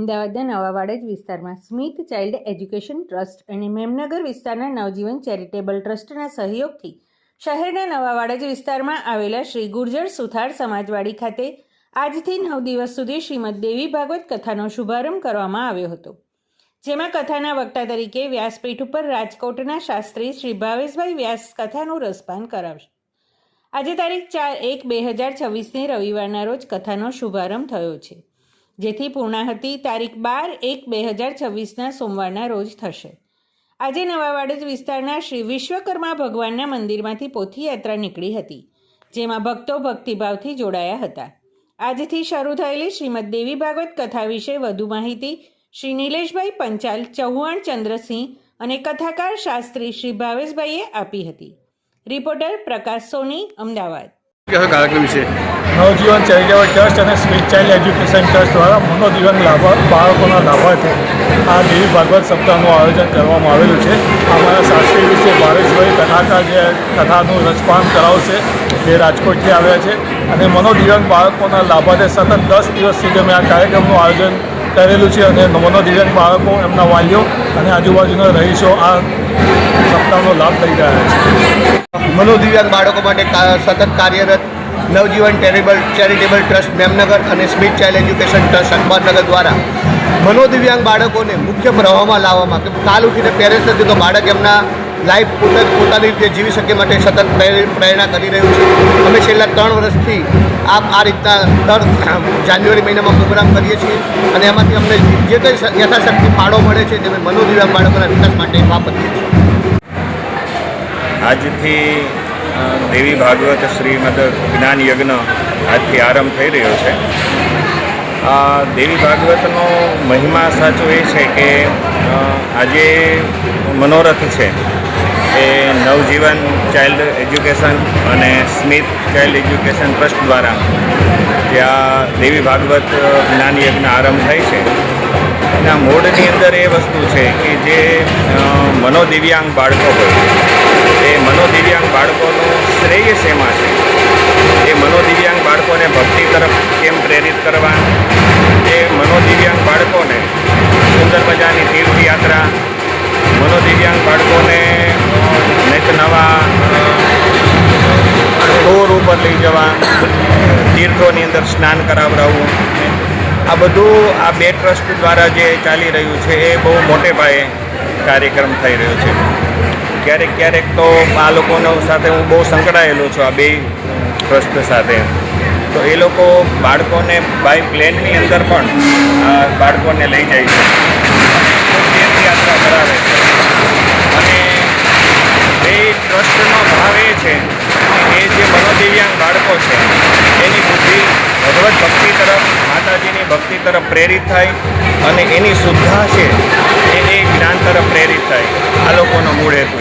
અમદાવાદના નવા વાડજ વિસ્તારમાં સ્મિથ ચાઇલ્ડ એજ્યુકેશન ટ્રસ્ટ અને મેમનગર વિસ્તારના નવજીવન ચેરિટેબલ ટ્રસ્ટના સહયોગથી શહેરના નવા વાડજ વિસ્તારમાં આવેલા શ્રી ગુર્જર સુથાર સમાજવાડી ખાતે આજથી 9 દિવસ સુધી શ્રીમદ દેવી ભાગવત કથાનો શુભારંભ કરવામાં આવ્યો હતો, જેમાં કથાના વક્તા તરીકે વ્યાસપીઠ ઉપર રાજકોટના શાસ્ત્રી શ્રી ભાવેશભાઈ વ્યાસ કથાનું રસપાન કરાવશે. આજે તારીખ 4/1/2026ની રવિવારના રોજ કથાનો શુભારંભ થયો છે, જેથી પૂર્ણાહુતિ તારીખ 12/1/2026ના સોમવારના રોજ થશે. આજે નવા વાડજ વિસ્તારના શ્રી વિશ્વકર્મા ભગવાનના મંદિરમાંથી પોથીયાત્રા નીકળી હતી, જેમાં ભક્તો ભક્તિભાવથી જોડાયા હતા. આજથી શરૂ થયેલી શ્રીમદ દેવી ભાગવત કથા વિશે વધુ માહિતી શ્રી નિલેશભાઈ પંચાલ, ચૌહાણ ચંદ્રસિંહ અને કથાકાર શાસ્ત્રી શ્રી ભાવેશભાઈએ આપી હતી. રિપોર્ટર પ્રકાશ સોની, અમદાવાદ. કાર્યક્રમ છે નવજીવન ચેરિટેબલ ટ્રસ્ટ અને સ્મિથ ચાઇલ્ડ એજ્યુકેશન ટ્રસ્ટ દ્વારા મનોદિવ્યાંગ બાળકોના લાભાર્થે આ દેવી ભાગવત સપ્તાહનું આયોજન કરવામાં આવેલું છે. અમારા શાસ્ત્રી વિશે ભાવેશભાઈ કથાકાર જે કથાનું રસપાન કરાવશે તે રાજકોટથી આવ્યા છે અને મનોદિવ્યાંગ બાળકોના લાભાર્થે સતત 10 દિવસ સુધી અમે આ કાર્યક્રમનું આયોજન કરેલું છે અને મનોદિવ્યાંગ બાળકો, એમના વાલીઓ અને આજુબાજુના રહીશો આ સપ્તાહનો લાભ લઈ રહ્યા છે. મનોદિવ્યાંગ બાળકો માટે સતત કાર્યરત નવજીવન ચેરિટેબલ ટ્રસ્ટ મેમનગર અને Smith child education trust Akhbarnagar દ્વારા મનોદિવ્યાંગ બાળકોને મુખ્ય પ્રવાહમાં લાવવામાં, કે કાલ ઉઠીને પેરેન્ટ્સ નથી તો બાળક એમના લાઈફ પોતાની રીતે જીવી શકે માટે સતત પ્રેરણા કરી રહ્યું છે. અમે છેલ્લા 3 વર્ષથી આ રીતના દર જાન્યુઆરી મહિનામાં પ્રોગ્રામ કરીએ છીએ અને એમાંથી અમને જે કંઈ યથાશક્તિ ફાળો મળે છે તે અમે મનોદિવ્યાંગ બાળકોના વિકાસ માટે વાપરીએ છીએ. આજથી દેવી ભાગવત શ્રીમદ જ્ઞાન યજ્ઞ આજથી આરંભ થઈ રહ્યો છે. આ દેવી ભાગવતનો મહિમા સાચો એ છે કે આજે મનોરથ છે એ નવજીવન ચાઇલ્ડ એજ્યુકેશન અને સ્મિથ ચાઇલ્ડ એજ્યુકેશન ટ્રસ્ટ દ્વારા ત્યાં દેવી ભાગવત જ્ઞાન યજ્ઞ આરંભ થાય છે. એના મૂળની અંદર એ વસ્તુ છે કે જે મનોદિવ્યાંગ બાળકો હોય એ મનોદિવ્યાંગ બાળકોનું શ્રેય શેમાં છે, એ મનોદિવ્યાંગ બાળકોને ભક્તિ તરફ કેમ પ્રેરિત કરવા, એ મનોદિવ્યાંગ બાળકોને સુંદર મજાની તીર્થયાત્રા, મનોદિવ્યાંગ બાળકોને નિત નવા ટોર ઉપર લઈ જવા, તીર્થોની અંદર સ્નાન કરાવડાવવું, આ બધું આ 2 ટ્રસ્ટ દ્વારા જે ચાલી રહ્યું છે એ બહુ મોટે પાયે કાર્યક્રમ થઈ રહ્યો છે. ક્યારેક તો આ લોકોનો સાથે હું બહુ સંકળાયેલો છું, આ 2 ટ્રસ્ટ સાથે. તો એ લોકો બાળકોને બાય પ્લેનની અંદર પણ બાળકોને લઈ જાય છે, તીર્થયાત્રા કરાવે છે. અને એ ટ્રસ્ટનો ભાવ એ છે કે એ જે મનોદિવ્યાંગ બાળકો છે એની બુદ્ધિ ભગવત ભક્તિ તરફ, માતાજીની ભક્તિ તરફ પ્રેરિત થાય અને એની શુદ્ધા છે એ જ્ઞાન તરફ પ્રેરિત થાય. આ લોકોનો મૂળ હેતુ